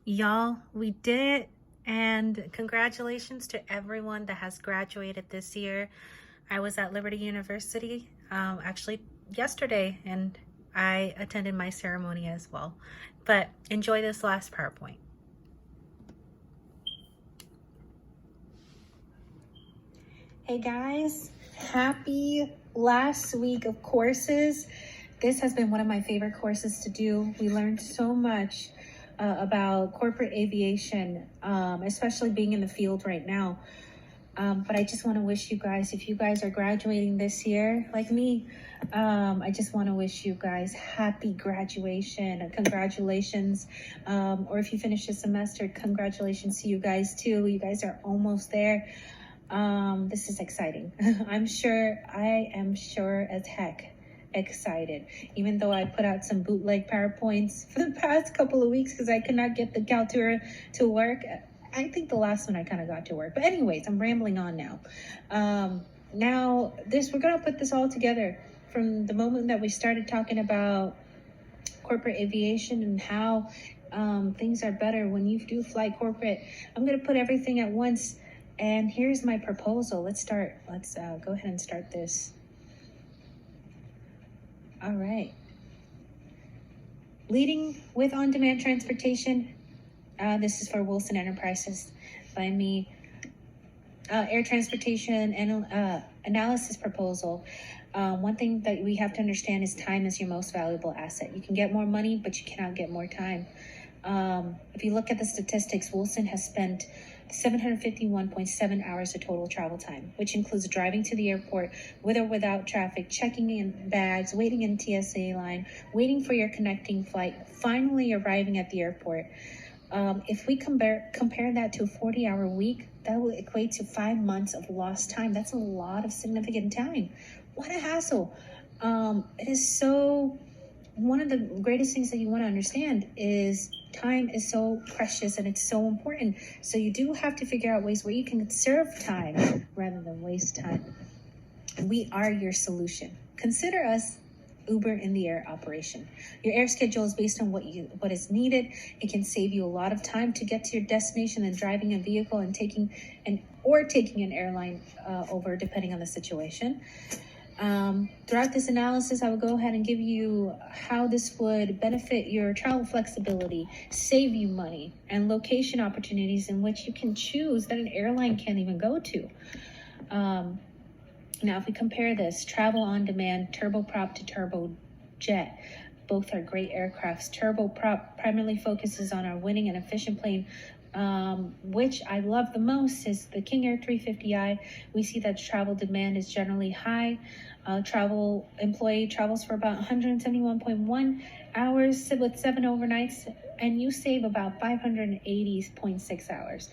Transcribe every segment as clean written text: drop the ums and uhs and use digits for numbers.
Y'all, we did it, and congratulations to everyone that has graduated this year. I was at Liberty University actually yesterday, and I attended my ceremony as well. But enjoy this last PowerPoint. Hey guys, happy last week of courses. This has been one of my favorite courses to do. We learned so much about corporate aviation, especially being in the field right now. But I just want to wish you guys, if you guys are graduating this year, like me, I just want to wish you guys happy graduation. Congratulations. Or if you finish the semester, congratulations to you guys too. You guys are almost there. This is exciting. I am sure as heck excited, even though I put out some bootleg PowerPoints for the past couple of weeks because I could not get the Kaltura to work. I think the last one I kind of got to work, but anyways, I'm rambling on now. We're gonna put this all together from the moment that we started talking about corporate aviation and how things are better when you do fly corporate. I'm gonna put everything at once. And here's my proposal. Let's go ahead and start this. All right. Leading with on-demand transportation. This is for Wilson Enterprises by me. Air transportation and analysis proposal. One thing that we have to understand is time is your most valuable asset. You can get more money, but you cannot get more time. If you look at the statistics, Wilson has spent 751.7 hours of total travel time, which includes driving to the airport with or without traffic, checking in bags, waiting in TSA line, waiting for your connecting flight, finally arriving at the airport. If we compare that to a 40-hour week, that will equate to 5 months of lost time. That's a lot of significant time. What a hassle. It is so... One of the greatest things that you want to understand is time is so precious and it's so important. So you do have to figure out ways where you can conserve time rather than waste time. We are your solution. Consider us Uber in the air operation. Your air schedule is based on what is needed. It can save you a lot of time to get to your destination than driving a vehicle and taking an airline over, depending on the situation. Throughout this analysis, I will go ahead and give you how this would benefit your travel flexibility, save you money, and location opportunities in which you can choose that an airline can't even go to. Now, if we compare this, travel on demand, turboprop to turbojet, both are great aircrafts. Turboprop primarily focuses on our winning and efficient plane, which I love the most is the King Air 350i. We see that travel demand is generally high. Travel employee travels for about 171.1 hours with 7 overnights, and you save about 580.6 hours.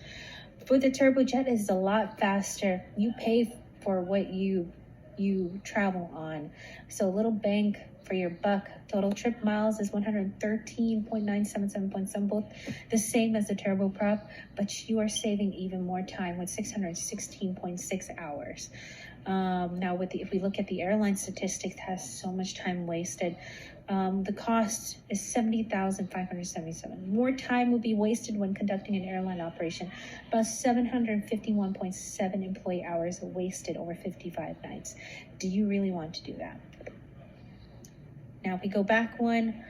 For the turbojet, is a lot faster. You pay for what you travel on. So a little bang for your buck. Total trip miles is 113.977.7, both the same as the turboprop, but you are saving even more time with 616.6 hours. Now, if we look at the airline statistics, it has so much time wasted. The cost is $70,577. More time will be wasted when conducting an airline operation. About 751.7 employee hours wasted over 55 nights. Do you really want to do that? Now, if we go back one,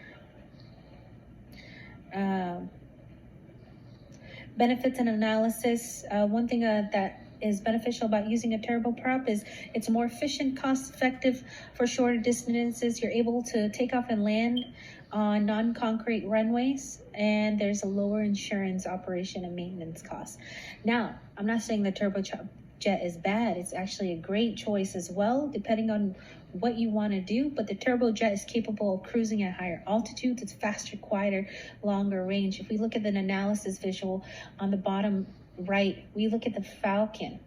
benefits and analysis. One thing that is beneficial about using a turboprop is it's more efficient, cost-effective for shorter distances. You're able to take off and land on non-concrete runways, and there's a lower insurance operation and maintenance costs. Now, I'm not saying the turbojet is bad. It's actually a great choice as well, depending on what you want to do, but the turbojet is capable of cruising at higher altitudes. It's faster, quieter, longer range. If we look at the analysis visual on the bottom right, we look at the Falcon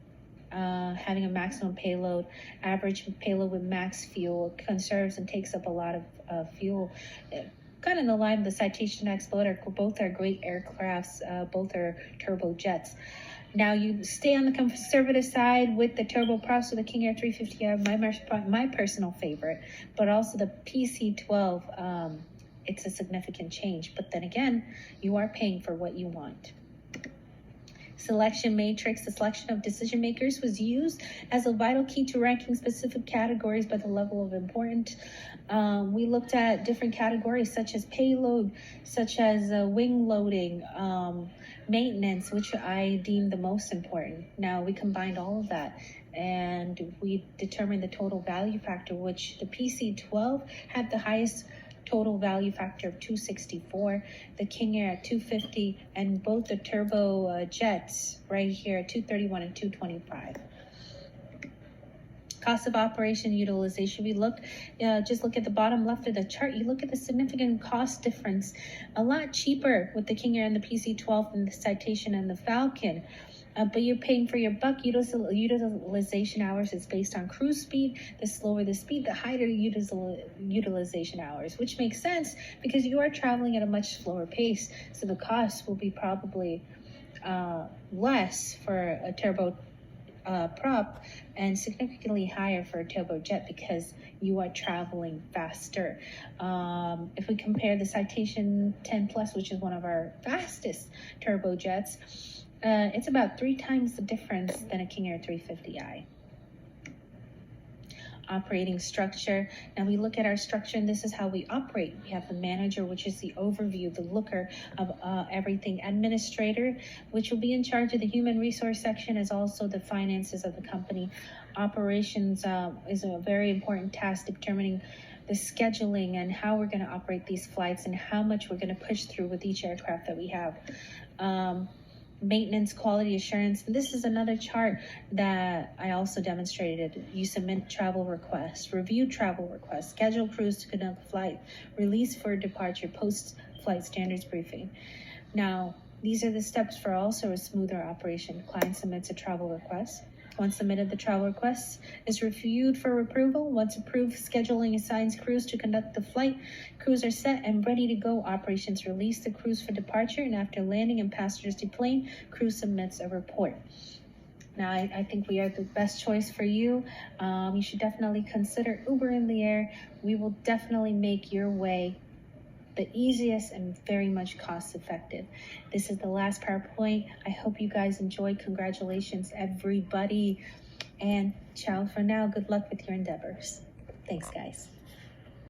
having a maximum payload, average payload with max fuel, conserves and takes up a lot of fuel. Kind of in the line of the Citation Explorer, both are great aircrafts, both are turbojets. Now you stay on the conservative side with the turboprops, so the King Air 350i, my personal favorite, but also the PC-12 it's a significant change. But then again, you are paying for what you want. Selection matrix, the selection of decision makers, was used as a vital key to ranking specific categories by the level of importance. We looked at different categories such as payload, such as wing loading, maintenance, which I deemed the most important. Now we combined all of that and we determined the total value factor, which the PC-12 had the highest total value factor of 264, the King Air at 250, and both the turbo jets right here at 231 and 225. Cost of operation utilization, we look, just look at the bottom left of the chart, you look at the significant cost difference, a lot cheaper with the King Air and the PC-12 than the Citation and the Falcon. But you're paying for your buck. Utilization hours is based on cruise speed. The slower the speed, the higher the utilization hours, which makes sense because you are traveling at a much slower pace. So the cost will be probably less for a turbo prop and significantly higher for a turbojet because you are traveling faster. If we compare the Citation 10 Plus, which is one of our fastest turbojets, it's about 3 times the difference than a King Air 350i. Operating structure. Now we look at our structure and this is how we operate. We have the manager, which is the overview, the looker of everything. Administrator, which will be in charge of the human resource section, as also the finances of the company. Operations is a very important task, determining the scheduling and how we're going to operate these flights and how much we're going to push through with each aircraft that we have. Maintenance, quality assurance. And this is another chart that I also demonstrated. You submit travel requests, review travel requests, schedule crews to conduct flight, release for departure, post-flight standards briefing. Now, these are the steps for also a smoother operation. Client submits a travel request. Once submitted, the travel request is reviewed for approval. Once approved, scheduling assigns crews to conduct the flight. Crews are set and ready to go. Operations release the crews for departure, and after landing and passengers deplane, crew submits a report. Now, I think we are the best choice for you. You should definitely consider Uber in the air. We will definitely make your way the easiest and very much cost effective. This is the last PowerPoint. I hope you guys enjoyed. Congratulations, everybody. And ciao for now. Good luck with your endeavors. Thanks, guys.